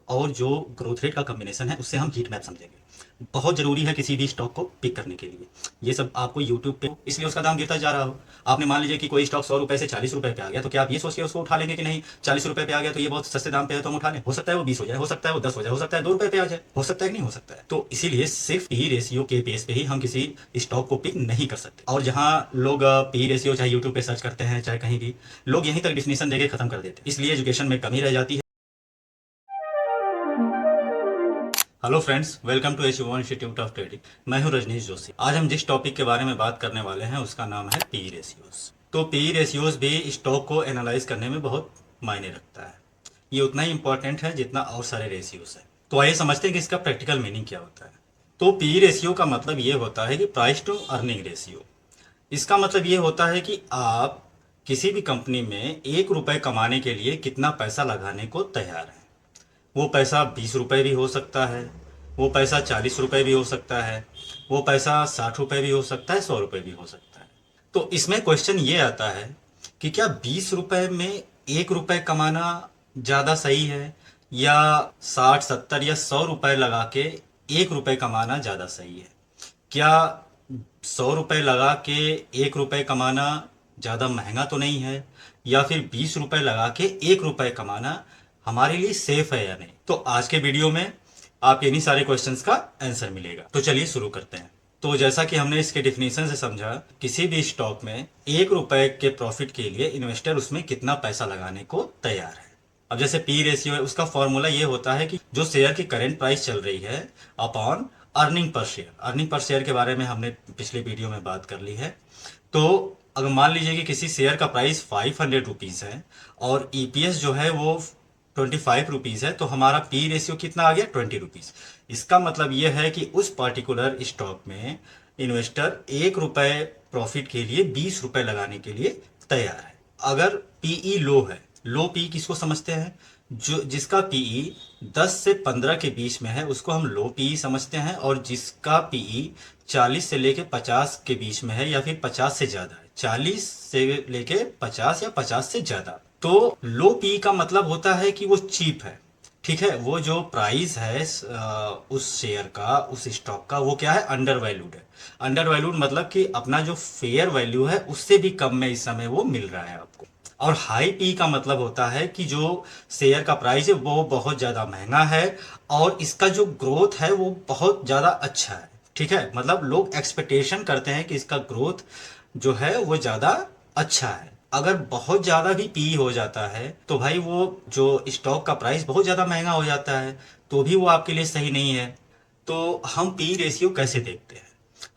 और जो growth rate का कॉम्बिनेशन है उससे हम हीट मैप समझेंगे। बहुत ज़रूरी है किसी भी स्टॉक को पिक करने के लिए। ये सब आपको यूट्यूब पे इसलिए उसका दाम गिरता जा रहा हो। आपने मान लीजिए कि कोई स्टॉक 100 रुपए से 40 रुपए पे आ गया, तो क्या आप ये सोच के उसको उठा लेंगे कि नहीं 40 रुपए पे आ गया तो ये बहुत सस्ते दाम पे है तो हम उठा लें? हो सकता है वो 20 हो जाए, हो सकता है वो 10 हो जाए, हो सकता है 2 रुपए पे आ जाए, हो सकता है कि नहीं हो सकता है। तो इसीलिए सिर्फ पी रेशियो के बेस पे ही हम किसी स्टॉक को पिक नहीं कर सकते। और जहाँ लोग पी रेशियो चाहे यूट्यूब पे सर्च करते हैं चाहे कहीं भी, लोग यहीं तक डिफिनेशन देके खत्म कर देते हैं, इसलिए एजुकेशन में कमी रह जाती है। हेलो फ्रेंड्स, वेलकम टू एच1 इंस्टीट्यूट ऑफ ट्रेडिंग। मैं हूं रजनीश जोशी। आज हम जिस टॉपिक के बारे में बात करने वाले हैं उसका नाम है पी रेशियोज। तो पी रेशियोज भी स्टॉक को एनालाइज करने में बहुत मायने रखता है। ये उतना ही इंपॉर्टेंट है जितना और सारे रेशियोज है। तो आइए समझते हैं कि इसका प्रैक्टिकल मीनिंग क्या होता है। तो पी रेशियो का मतलब ये होता है कि प्राइस टू अर्निंग रेशियो। इसका मतलब ये होता है कि आप किसी भी कंपनी में 1 रुपए कमाने के लिए कितना पैसा लगाने को तैयार हैं। वो पैसा 20 रुपए भी हो सकता है, वो पैसा 40 रुपए भी हो सकता है, वो पैसा 60 रुपए भी हो सकता है, 100 रुपए भी हो सकता है। तो इसमें क्वेश्चन ये आता है कि क्या 20 रुपए में 1 रुपए कमाना ज़्यादा सही है, या 60 70 या 100 रुपए लगा के 1 रुपए कमाना ज़्यादा सही है? क्या 100 रुपए लगा के 1 रुपए कमाना ज़्यादा महंगा तो नहीं है, या फिर 20 रुपए लगा के 1 रुपए कमाना हमारे लिए सेफ है या नहीं? तो आज के वीडियो में आपके इन्हीं सारे क्वेश्चंस का आंसर मिलेगा। तो चलिए शुरू करते हैं। तो जैसा कि हमने इसके डिफिनेशन से समझा, किसी भी स्टॉक में 1 रुपए के प्रॉफिट के लिए इन्वेस्टर उसमें कितना पैसा लगाने को तैयार है। अब जैसे पी रेशियो है, उसका फॉर्मूला ये होता है कि जो शेयर की करंट प्राइस चल रही है upon earning per share. Earning per share के बारे में हमने पिछले वीडियो में बात कर ली है। तो अगर मान लीजिए कि किसी शेयर का प्राइस 500 रुपीज़ है और ईपीएस जो है वो 25 रुपीज़ है, तो हमारा पी रेशियो कितना आ गया? 20 रुपीज़। इसका मतलब यह है कि उस पर्टिकुलर स्टॉक में इन्वेस्टर 1 रुपए प्रॉफिट के लिए 20 रुपए लगाने के लिए तैयार है। अगर पीई लो है, लो पी किसको समझते हैं? जो जिसका पीई 10 से 15 के बीच में है उसको हम लो पीई समझते हैं, और जिसका पीई 40 से लेके 50 के बीच में है या फिर 50 से ज़्यादा है, 40 से लेके 50 या 50 से ज़्यादा, तो लो पी का मतलब होता है कि वो चीप है। ठीक है, वो जो प्राइस है उस शेयर का, उस स्टॉक का, वो क्या है? अंडर वैल्यूड है। अंडर वैल्यूड मतलब कि अपना जो फेयर वैल्यू है उससे भी कम में इस समय वो मिल रहा है आपको। और हाई पी का मतलब होता है कि जो शेयर का प्राइस है वो बहुत ज़्यादा महंगा है और इसका जो ग्रोथ है वो बहुत ज़्यादा अच्छा है। ठीक है, मतलब लोग एक्सपेक्टेशन करते हैं कि इसका ग्रोथ जो है वो ज़्यादा अच्छा है। अगर बहुत ज़्यादा भी पी हो जाता है तो भाई वो जो स्टॉक का प्राइस बहुत ज़्यादा महंगा हो जाता है, तो भी वो आपके लिए सही नहीं है। तो हम पी रेशियो कैसे देखते हैं?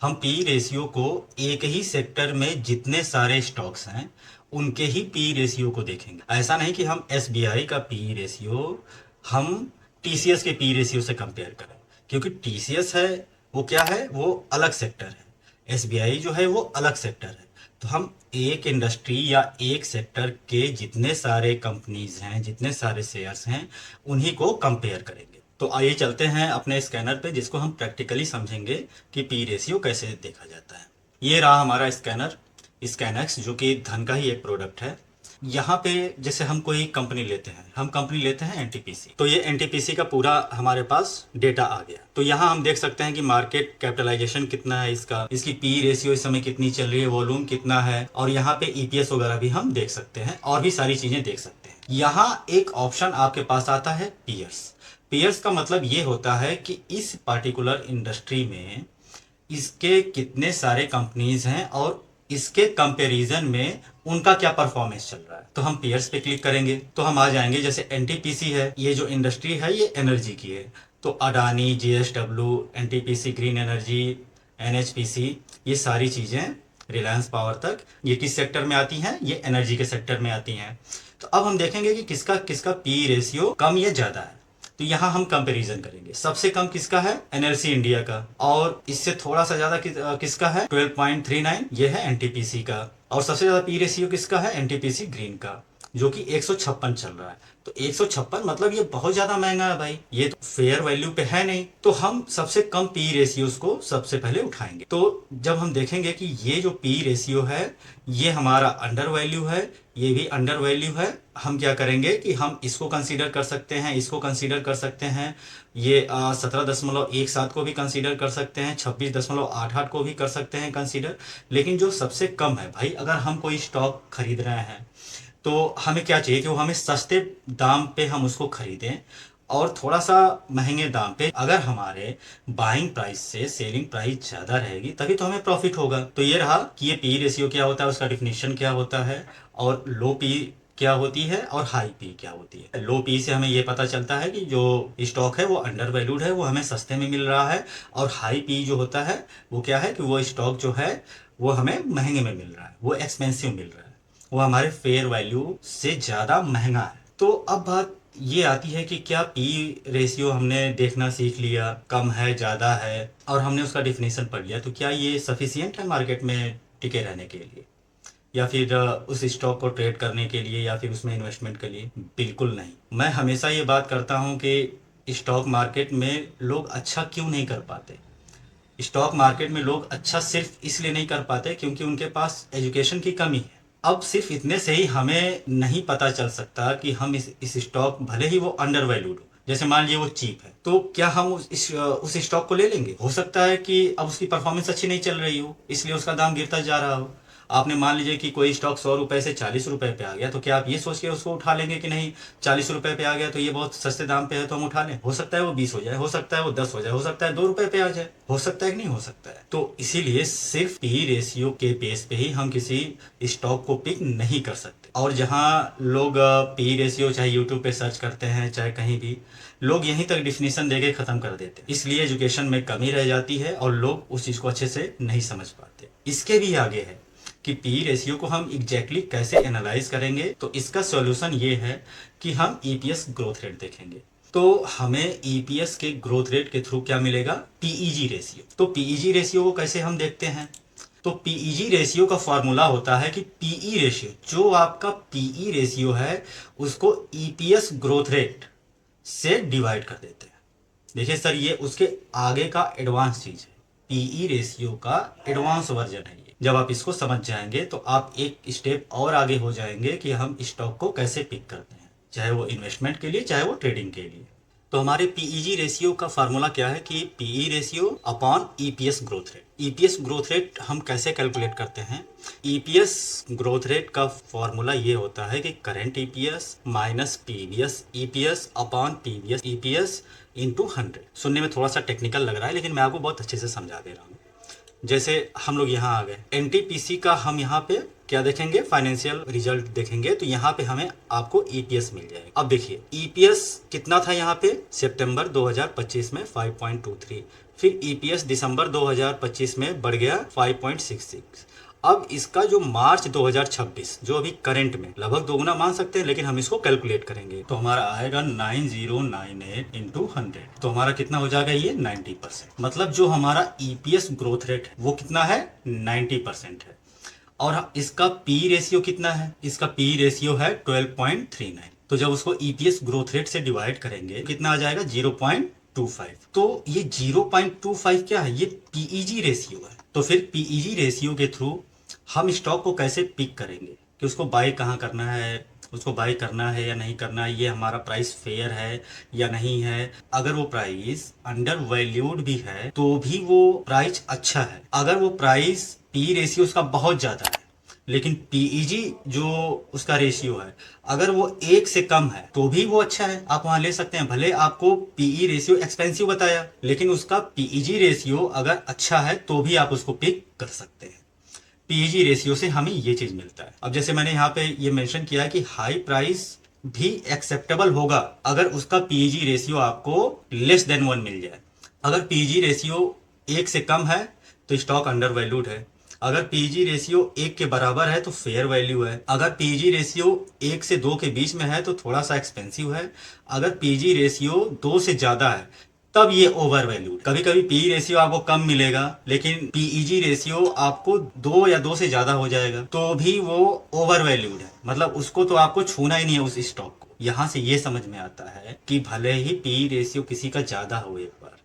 हम पी रेशियो को एक ही सेक्टर में जितने सारे स्टॉक्स हैं उनके ही पी रेशियो को देखेंगे। ऐसा नहीं कि हम एसबीआई का पी रेशियो हम टीसीएस के पी रेशियो से कंपेयर करें, क्योंकि टीसीएस है वो क्या है? वो अलग सेक्टर है। एसबीआई जो है वो अलग सेक्टर है। तो हम एक इंडस्ट्री या एक सेक्टर के जितने सारे कंपनीज हैं, जितने सारे शेयर्स हैं, उन्हीं को कंपेयर करेंगे। तो आइए चलते हैं अपने स्कैनर पे, जिसको हम प्रैक्टिकली समझेंगे कि पी रेशियो कैसे देखा जाता है। ये रहा हमारा स्कैनर, स्कैनएक्स, जो कि धन का ही एक प्रोडक्ट है। यहाँ पे जैसे हम कोई कंपनी लेते हैं, हम कंपनी लेते हैं एनटीपीसी, तो ये एनटीपीसी का पूरा हमारे पास डेटा आ गया। तो यहाँ हम देख सकते हैं कि मार्केट कैपिटलाइजेशन कितना है इसका, इसकी पी रेशियो इस समय कितनी चल रही है, वॉल्यूम कितना है, और यहाँ पे ईपीएस वगैरह भी हम देख सकते हैं और भी सारी चीजें देख सकते हैं। यहाँ एक ऑप्शन आपके पास आता है पीयर्स। पीयर्स का मतलब ये होता है कि इस पार्टिकुलर इंडस्ट्री में इसके कितने सारे कंपनीज हैं और इसके कंपैरिजन में उनका क्या परफॉर्मेंस चल रहा है। तो हम पेयर्स पे क्लिक करेंगे तो हम आ जाएंगे। जैसे एनटीपीसी है, ये जो इंडस्ट्री है ये एनर्जी की है, तो Adani, JSW, NTPC green energy, NHPC, ये सारी चीज़ें, रिलायंस पावर तक, ये किस सेक्टर में आती हैं? ये एनर्जी के सेक्टर में आती हैं। तो अब हम देखेंगे कि किसका किसका पी रेशियो कम या ज़्यादा है। तो यहाँ हम कंपैरिजन करेंगे। सबसे कम किसका है? एनएलसी इंडिया का, और इससे थोड़ा सा ज्यादा किसका है? 12.39, ये है एनटीपीसी का। और सबसे ज्यादा पी रेशियो किसका है? एनटीपीसी ग्रीन का, जो कि 156 चल रहा है। तो 156 मतलब ये बहुत ज्यादा महंगा है भाई, ये तो फेयर वैल्यू पे है नहीं। तो हम सबसे कम पी रेशियोज को सबसे पहले उठाएंगे। तो जब हम देखेंगे कि ये जो पी रेशियो है ये हमारा अंडर वैल्यू है ये भी अंडर वैल्यू है। हम क्या करेंगे कि हम इसको कंसीडर कर सकते हैं, इसको कंसीडर कर सकते हैं, ये 17.17 को भी कंसीडर कर सकते हैं, 26.88 को भी कर सकते हैं कंसीडर। लेकिन जो सबसे कम है भाई, अगर हम कोई स्टॉक खरीद रहे हैं तो हमें क्या चाहिए कि वो हमें सस्ते दाम पे हम उसको खरीदें, और थोड़ा सा महंगे दाम पे। अगर हमारे बाइंग प्राइस से सेलिंग प्राइस ज़्यादा रहेगी तभी तो हमें प्रॉफिट होगा। तो ये रहा कि ये पी रेशियो क्या होता है, उसका डिफिनीशन क्या होता है, और लो पी क्या होती है और हाई पी क्या होती है। लो पी से हमें ये पता चलता है कि जो स्टॉक है वो अंडर वैल्यूड है, वो हमें सस्ते में मिल रहा है। और हाई पी जो होता है वो क्या है कि वो स्टॉक जो है वो हमें महंगे में मिल रहा है, वो एक्सपेंसिव मिल रहा है, वो हमारे फेयर वैल्यू से ज़्यादा महंगा है। तो अब बात ये आती है कि क्या पी रेशियो हमने देखना सीख लिया, कम है ज़्यादा है, और हमने उसका डिफिनेशन पढ़ लिया, तो क्या ये सफिशियंट है मार्केट में टिके रहने के लिए, या फिर उस स्टॉक को ट्रेड करने के लिए, या फिर उसमें इन्वेस्टमेंट के लिए? बिल्कुल नहीं। मैं हमेशा ये बात करता हूँ कि स्टॉक मार्केट में लोग अच्छा क्यों नहीं कर पाते। स्टॉक मार्केट में लोग अच्छा सिर्फ इसलिए नहीं कर पाते क्योंकि उनके पास एजुकेशन की कमी है। अब सिर्फ इतने से ही हमें नहीं पता चल सकता कि हम इस स्टॉक, भले ही वो अंडर वैल्यूड हो, जैसे मान लीजिए वो चीप है, तो क्या हम उस स्टॉक को ले लेंगे? हो सकता है कि अब उसकी परफॉर्मेंस अच्छी नहीं चल रही हो, इसलिए उसका दाम गिरता जा रहा हो। आपने मान लीजिए कि कोई स्टॉक 100 रुपए से 40 रुपए पे आ गया, तो क्या आप ये सोच के उसको उठा लेंगे कि नहीं 40 रुपए पे आ गया तो ये बहुत सस्ते दाम पे है तो हम उठा लें? हो सकता है वो 20 हो जाए, हो सकता है वो 10 हो जाए, हो सकता है 2 रुपए पे आ जाए, हो सकता है कि नहीं हो सकता है। तो इसीलिए सिर्फ पी रेशियो के बेस पे ही हम किसी स्टॉक को पिक नहीं कर सकते। और जहाँ लोग पी रेशियो चाहे यूट्यूब पे सर्च करते हैं चाहे कहीं भी, लोग यहीं तक डिफिनीशन देके खत्म कर देते हैं। इसलिए एजुकेशन में कमी रह जाती है और लोग उस चीज को अच्छे से नहीं समझ पाते। इसके भी आगे है कि पी रेशियो को हम एग्जैक्टली कैसे एनालाइज करेंगे। तो इसका सॉल्यूशन ये है कि हम ईपीएस ग्रोथ रेट देखेंगे। तो हमें ईपीएस के ग्रोथ रेट के थ्रू क्या मिलेगा? PEG ratio. तो पीईजी रेशियो को कैसे हम देखते हैं? तो पीईजी रेशियो का फॉर्मूला होता है कि पीई रेशियो, जो आपका पीई रेशियो है उसको ईपीएस ग्रोथ रेट से डिवाइड कर देते हैं। देखिए सर, ये उसके आगे का एडवांस चीज है, पीई रेशियो का एडवांस वर्जन है ये। जब आप इसको समझ जाएंगे तो आप एक स्टेप और आगे हो जाएंगे कि हम स्टॉक को कैसे पिक करते हैं, चाहे वो इन्वेस्टमेंट के लिए चाहे वो ट्रेडिंग के लिए। तो हमारे पीईजी रेशियो का फार्मूला क्या है कि PE ratio upon EPS growth rate. EPS growth rate हम कैसे कैलकुलेट करते हैं? ईपीएस ग्रोथ रेट का फॉर्मूला ये होता है कि current EPS minus previous EPS upon previous EPS into 100। सुनने में थोड़ा सा टेक्निकल लग रहा है लेकिन मैं आपको बहुत अच्छे से समझा दे रहा हूँ। जैसे हम लोग यहाँ आ गए, एनटीपीसी का हम यहाँ पे क्या देखेंगे? फाइनेंशियल रिजल्ट देखेंगे, तो यहाँ पे हमें आपको ईपीएस मिल जाएगा। अब देखिए ईपीएस कितना था यहाँ पे सितंबर 2025 में 5.23, फिर ईपीएस दिसंबर 2025 में बढ़ गया 5.66। अब इसका जो मार्च 2026 जो अभी करंट में लगभग दोगुना मान सकते हैं, लेकिन हम इसको कैलकुलेट करेंगे तो हमारा आएगा 9098 इंटू 100। तो हमारा कितना हो जाएगा? ये 90%। मतलब जो हमारा ईपीएस ग्रोथ रेट है वो कितना है? 90% है। और इसका पी रेशियो कितना है? इसका पी रेशियो है 12.39। तो जब उसको ईपीएस ग्रोथ रेट से डिवाइड करेंगे कितना आ जाएगा? 0.25। तो ये 0.25 क्या है? ये पीईजी रेशियो है। तो फिर पीईजी रेशियो के थ्रू हम स्टॉक को कैसे पिक करेंगे कि उसको बाय कहाँ करना है, उसको बाय करना है या नहीं करना है, ये हमारा प्राइस फेयर है या नहीं है। अगर वो प्राइस अंडर वैल्यूड भी है तो भी वो प्राइस अच्छा है। अगर वो प्राइस पी रेशियो उसका बहुत ज़्यादा है लेकिन पीईजी जो उसका रेशियो है अगर वो 1 से कम है तो भी वो अच्छा है, आप वहां ले सकते हैं। भले आपको पीई रेशियो एक्सपेंसिव बताया लेकिन उसका पीईजी रेशियो अगर अच्छा है तो भी आप उसको पिक कर सकते हैं। पीईजी रेशियो से हमें ये चीज मिलता है। अब जैसे मैंने यहाँ पे ये मेंशन किया है कि हाई प्राइस भी एक्सेप्टेबल होगा अगर उसका पीईजी रेशियो आपको लेस देन 1 मिल जाए। अगर पीईजी रेशियो 1 से कम है तो स्टॉक अंडर वैल्यूड है। अगर पीजी रेशियो 1 के बराबर है तो फेयर वैल्यू है। अगर पीजी रेशियो 1 से 2 के बीच में है तो थोड़ा सा एक्सपेंसिव है। अगर पीजी रेशियो 2 से ज्यादा है तब ये ओवर वैल्यूड। कभी कभी पी रेशियो आपको कम मिलेगा लेकिन पीईजी रेशियो आपको 2 या 2 से ज्यादा हो जाएगा तो भी वो ओवर वैल्यूड है, मतलब उसको तो आपको छूना ही नहीं है उस स्टॉक को। यहां से ये समझ में आता है कि भले ही पी रेशियो किसी का ज्यादा हो एक बार,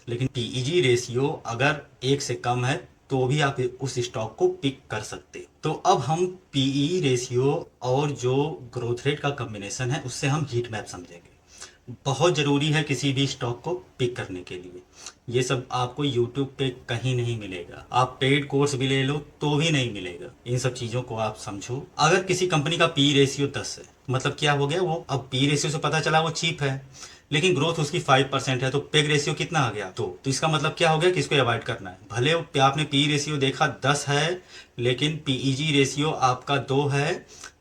लेकिन पीईजी रेशियो अगर 1 से कम है तो भी आप उस स्टॉक को पिक कर सकते हो। तो अब हम पीई रेशियो और जो ग्रोथ रेट का कॉम्बिनेशन है उससे हम हीट मैप समझेंगे। बहुत ज़रूरी है किसी भी स्टॉक को पिक करने के लिए। ये सब आपको यूट्यूब पे कहीं नहीं मिलेगा, आप पेड कोर्स भी ले लो तो भी नहीं मिलेगा। इन सब चीज़ों को आप समझो। अगर किसी कंपनी का पी रेशियो 10 है, मतलब क्या हो गया, वो अब पी रेशियो से पता चला वो चीप है, लेकिन ग्रोथ उसकी 5% है, तो पेग रेशियो कितना आ गया, तो इसका मतलब क्या हो गया कि इसको अवॉइड करना है। भले आपने पी रेशियो देखा 10 है, लेकिन पीईजी रेशियो आपका 2 है।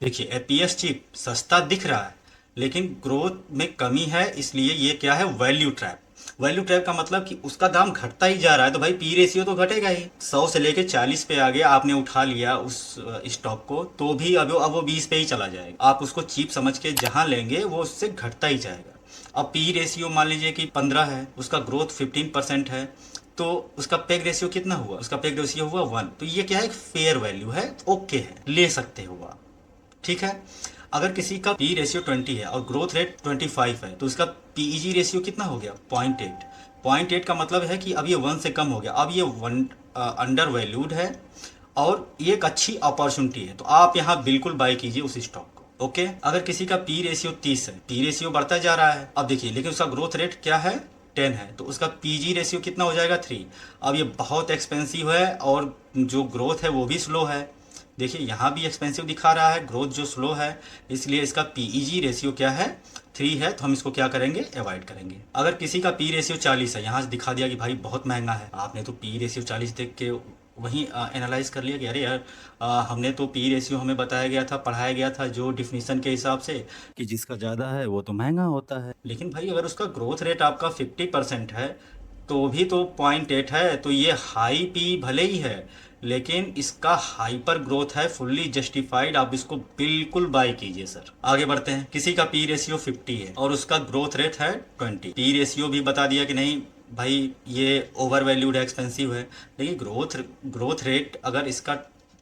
देखिए एपीएस चीप सस्ता दिख रहा है, लेकिन ग्रोथ में कमी है, इसलिए ये क्या है, वैल्यू ट्रैप। वैल्यू ट्रैप का मतलब कि उसका दाम घटता ही जा रहा है, तो भाई पी रेशियो तो घटेगा ही। 100 से लेके 40 पे आ गया, आपने उठा लिया उस स्टॉक को, तो भी अब वो 20 पे ही चला जाएगा। आप उसको चीप समझ के जहां लेंगे वो उससे घटता ही जाएगा। अब पी रेशियो मान लीजिए कि 15 है, उसका ग्रोथ 15% है, तो उसका पेग रेशियो कितना हुआ, उसका पेग रेशियो हुआ 1। तो ये क्या है, एक फेयर वैल्यू है, ओके है, ले सकते हो आप, ठीक है। अगर किसी का पी रेशियो 20 है और ग्रोथ रेट 25 है, तो उसका पीईजी रेशियो कितना हो गया, 0.8। 0.8 का मतलब है कि अब ये 1 से कम हो गया, अब ये 1 अंडर वैल्यूड है और ये एक अच्छी अपॉर्चुनिटी है, तो आप यहाँ बिल्कुल बाय कीजिए उस स्टॉक को, ओके। अगर किसी का पी रेशियो 30 है, पी रेशियो बढ़ता जा रहा है, अब देखिए, लेकिन उसका ग्रोथ रेट क्या है, 10 है, तो उसका पीजी रेशियो कितना हो जाएगा, 3। अब ये बहुत एक्सपेंसिव है और जो ग्रोथ है वो भी स्लो है। देखिए यहाँ भी एक्सपेंसिव दिखा रहा है, ग्रोथ जो स्लो है, इसलिए इसका पीईजी रेशियो क्या है, 3 है, तो हम इसको क्या करेंगे, अवॉइड करेंगे। अगर किसी का पी रेशियो 40 है, यहाँ से दिखा दिया कि भाई बहुत महंगा है, आपने तो पी रेशियो 40 देख के वहीं एनालाइज कर लिया कि अरे यार, हमने तो पी रेशियो हमें बताया गया था, पढ़ाया गया था जो डिफिनीशन के हिसाब से कि जिसका ज़्यादा है वो तो महंगा होता है। लेकिन भाई अगर उसका ग्रोथ रेट आपका 50% है, तो भी तो 0.8 है, तो ये हाई पी भले ही है, लेकिन इसका हाइपर ग्रोथ है, फुल्ली जस्टिफाइड, आप इसको बिल्कुल बाय कीजिए सर। आगे बढ़ते हैं। किसी का पी रेशियो 50 है और उसका ग्रोथ रेट है 20। पी रेशियो भी बता दिया कि नहीं भाई ये ओवर वैल्यूड है, एक्सपेंसिव है, लेकिन ग्रोथ रेट अगर इसका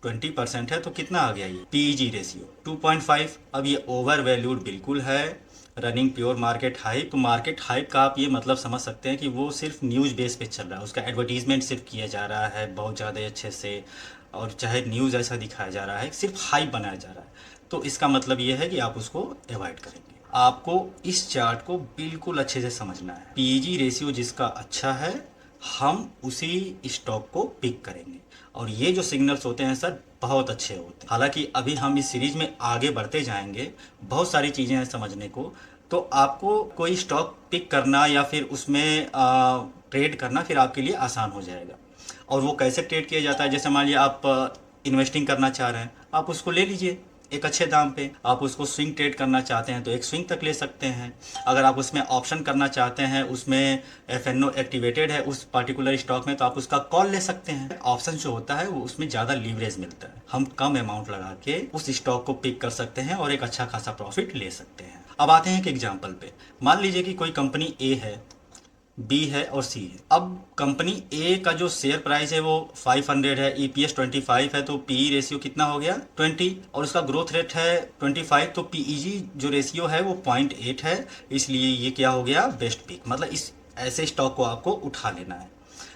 20% है, तो कितना आ गया, ये पीईजी रेशियो 2.5। अब ये ओवर वैल्यूड बिल्कुल है, रनिंग प्योर मार्केट हाइप। तो मार्केट हाइप का आप ये मतलब समझ सकते हैं कि वो सिर्फ न्यूज़ बेस पे चल रहा है, उसका एडवर्टीजमेंट सिर्फ किया जा रहा है बहुत ज़्यादा अच्छे से, और चाहे न्यूज़ ऐसा दिखाया जा रहा है, सिर्फ हाइप बनाया जा रहा है। तो इसका मतलब ये है कि आप उसको अवॉइड करेंगे। आपको इस चार्ट को बिल्कुल अच्छे से समझना है। पीजी रेशियो जिसका अच्छा है, हम उसी स्टॉक को पिक करेंगे, और ये जो सिग्नल्स होते हैं सर बहुत अच्छे होते हैं। हालांकि अभी हम इस सीरीज में आगे बढ़ते जाएंगे, बहुत सारी चीज़ें हैं समझने को, तो आपको कोई स्टॉक पिक करना या फिर उसमें ट्रेड करना फिर आपके लिए आसान हो जाएगा। और वो कैसे ट्रेड किया जाता है, जैसे मान लीजिए आप इन्वेस्टिंग करना चाह रहे हैं, आप उसको ले लीजिए एक अच्छे दाम पे। आप उसको स्विंग ट्रेड करना चाहते हैं तो एक स्विंग तक ले सकते हैं। अगर आप उसमें ऑप्शन करना चाहते हैं, उसमें एफएनओ एक्टिवेटेड है उस पर्टिकुलर स्टॉक में, तो आप उसका कॉल ले सकते हैं। ऑप्शन जो होता है वो उसमें ज़्यादा लीवरेज मिलता है, हम कम अमाउंट लगा के उस स्टॉक को पिक कर सकते हैं और एक अच्छा खासा प्रॉफिट ले सकते हैं। अब आते हैं एक एग्जाम्पल पे। मान लीजिए कि कोई कंपनी ए है, बी है और सी है। अब कंपनी ए का जो शेयर प्राइस है वो 500 है, ईपीएस 25 है, तो पीई रेशियो कितना हो गया, 20, और उसका ग्रोथ रेट है 25, तो पीईजी जो रेशियो है वो 0.8 है, इसलिए ये क्या हो गया, बेस्ट पिक। मतलब इस ऐसे स्टॉक को आपको उठा लेना है।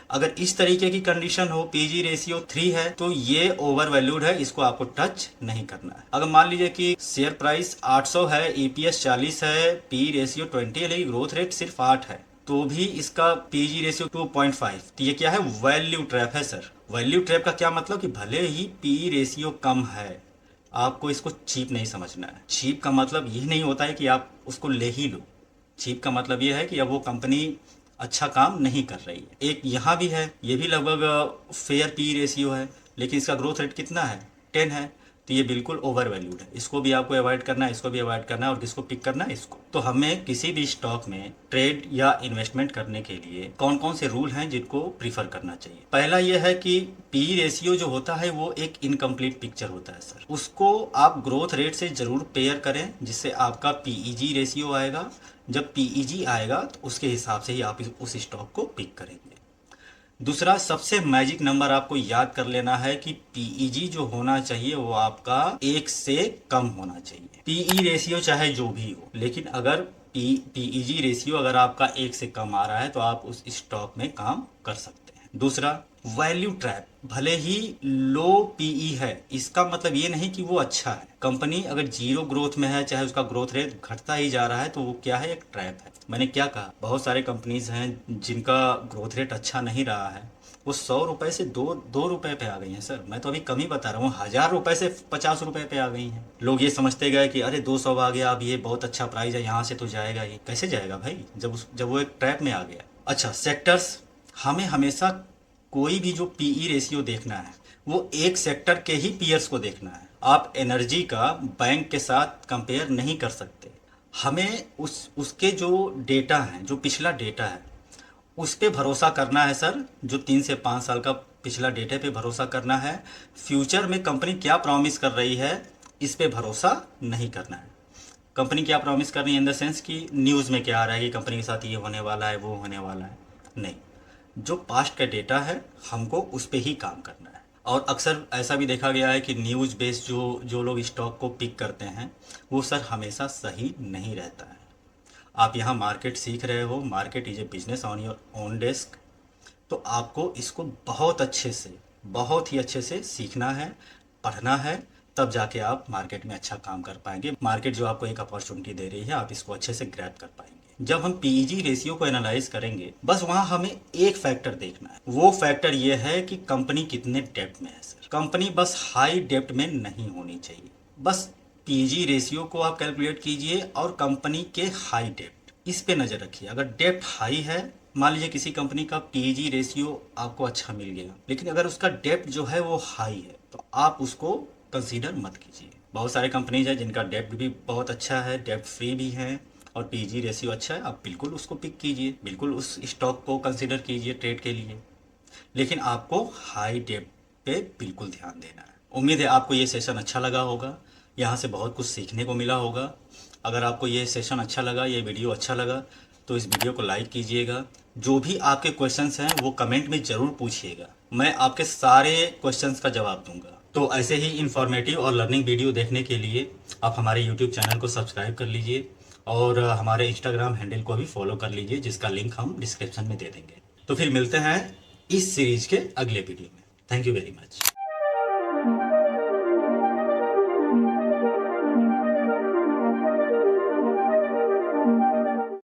अगर इस तरीके की कंडीशन हो, पीजी रेशियो 3 है, तो ये ओवर वैल्यूड है, इसको आपको टच नहीं करना है। अगर मान लीजिए कि शेयर प्राइस 800 है, ईपीएस 40 है, पी रेशियो 20 है, लेकिन ग्रोथ रेट सिर्फ 8 है, तो भी इसका पीजी रेशियो 2.5, तो ये क्या है, वैल्यू ट्रैप है सर। वैल्यू ट्रैप का क्या मतलब कि भले ही पी रेशियो कम है, आपको इसको चीप नहीं समझना है। चीप का मतलब ये नहीं होता है कि आप उसको ले ही लो। चीप का मतलब ये है कि अब वो कंपनी अच्छा काम नहीं कर रही है। एक यहाँ भी है, ये भी लगभग फेयर पी रेशियो है, लेकिन इसका ग्रोथ रेट कितना है, 10 है, तो ये बिल्कुल ओवर वैल्यूड है। इसको भी आपको अवॉइड करना है, इसको भी अवॉइड करना है, और किसको पिक करना है, इसको। तो हमें किसी भी स्टॉक में ट्रेड या इन्वेस्टमेंट करने के लिए कौन कौन से रूल हैं जिनको प्रीफर करना चाहिए। पहला यह है कि पी रेशियो जो होता है वो एक इनकम्प्लीट पिक्चर होता है सर, उसको आप ग्रोथ रेट से जरूर पेयर करें, जिससे आपका पीईजी रेशियो आएगा। जब पीईजी आएगा तो उसके हिसाब से ही आप उस स्टॉक को पिक करेंगे। दूसरा, सबसे मैजिक नंबर आपको याद कर लेना है कि पीईजी जो होना चाहिए वो आपका 1 से कम होना चाहिए। पीई रेशियो चाहे जो भी हो, लेकिन अगर पीईजी रेशियो अगर आपका 1 से कम आ रहा है तो आप उस स्टॉक में काम कर सकते हैं। दूसरा, वैल्यू ट्रैप भले ही लो पीई है, इसका मतलब ये नहीं कि वो अच्छा है। कंपनी अगर जीरो ग्रोथ में है, चाहे उसका ग्रोथ रेट घटता ही जा रहा है, तो वो क्या है, एक ट्रैप है। मैंने क्या कहा, बहुत सारे कंपनीज हैं जिनका ग्रोथ रेट अच्छा नहीं रहा है, वो 100 रुपए से दो रुपए पे आ गई हैं सर। मैं तो अभी कम ही बता रहा हूँ, 1000 रुपए से 50 रुपए पे आ गई हैं। लोग ये समझते गए कि अरे 200 आ गया, अब ये बहुत अच्छा प्राइस है, यहाँ से तो जाएगा। ये कैसे जाएगा भाई, जब वो एक ट्रैप में आ गया। अच्छा, सेक्टर्स, हमें हमेशा कोई भी जो पीई रेशियो देखना है वो एक सेक्टर के ही पीयर्स को देखना है। आप एनर्जी का बैंक के साथ कंपेयर नहीं कर सकते। हमें उसके जो डेटा है, जो पिछला डेटा है, उस पे भरोसा करना है सर। जो 3 से 5 साल का पिछला डेटा पे भरोसा करना है। फ्यूचर में कंपनी क्या प्रॉमिस कर रही है, इस पे भरोसा नहीं करना है। कंपनी क्या प्रॉमिस कर रही है इन द सेंस कि न्यूज़ में क्या आ रहा है कि कंपनी के साथ ये होने वाला है, वो होने वाला है, नहीं। जो पास्ट का डेटा है, हमको उस पे ही काम करना है। और अक्सर ऐसा भी देखा गया है कि न्यूज़ बेस्ड जो जो लोग स्टॉक को पिक करते हैं, वो सर हमेशा सही नहीं रहता है। आप यहाँ मार्केट सीख रहे हो, market is a business on your own desk. तो आपको इसको बहुत ही अच्छे से सीखना है, पढ़ना है, तब जाके आप मार्केट में अच्छा काम कर पाएंगे। मार्केट जो आपको एक अपॉर्चुनिटी दे रही है, आप इसको अच्छे से ग्रैब कर पाएंगे। जब हम पीईजी रेशियो को एनालाइज करेंगे, बस वहाँ हमें एक फैक्टर देखना है। वो फैक्टर ये है कि कंपनी कितने डेप्थ में है सर। कंपनी बस हाई डेप्थ में नहीं होनी चाहिए। बस पीजी रेशियो को आप कैलकुलेट कीजिए और कंपनी के हाई डेप्थ, इस पे नज़र रखिए। अगर डेप्थ हाई है, मान लीजिए किसी कंपनी का पीजी रेशियो आपको अच्छा मिल गया, लेकिन अगर उसका डेप्थ जो है वो हाई है, तो आप उसको कंसीडर मत कीजिए। बहुत सारे कंपनीज हैं जिनका डेप्थ भी बहुत अच्छा है, डेप्थ फ्री भी है, और पीजी रेशियो अच्छा है, आप बिल्कुल उसको पिक कीजिए, बिल्कुल उस स्टॉक को कंसीडर कीजिए ट्रेड के लिए। लेकिन आपको हाई डेप्थ पे बिल्कुल ध्यान देना है। उम्मीद है आपको ये सेशन अच्छा लगा होगा, यहाँ से बहुत कुछ सीखने को मिला होगा। अगर आपको ये सेशन अच्छा लगा, ये वीडियो अच्छा लगा, तो इस वीडियो को लाइक कीजिएगा। जो भी आपके क्वेश्चंस हैं वो कमेंट में ज़रूर पूछिएगा, मैं आपके सारे क्वेश्चंस का जवाब दूंगा। तो ऐसे ही इन्फॉर्मेटिव और लर्निंग वीडियो देखने के लिए आप हमारे यूट्यूब चैनल को सब्सक्राइब कर लीजिए, और हमारे इंस्टाग्राम हैंडल को भी फॉलो कर लीजिए, जिसका लिंक हम डिस्क्रिप्शन में दे देंगे। तो फिर मिलते हैं इस सीरीज के अगले वीडियो में। Thank you very much.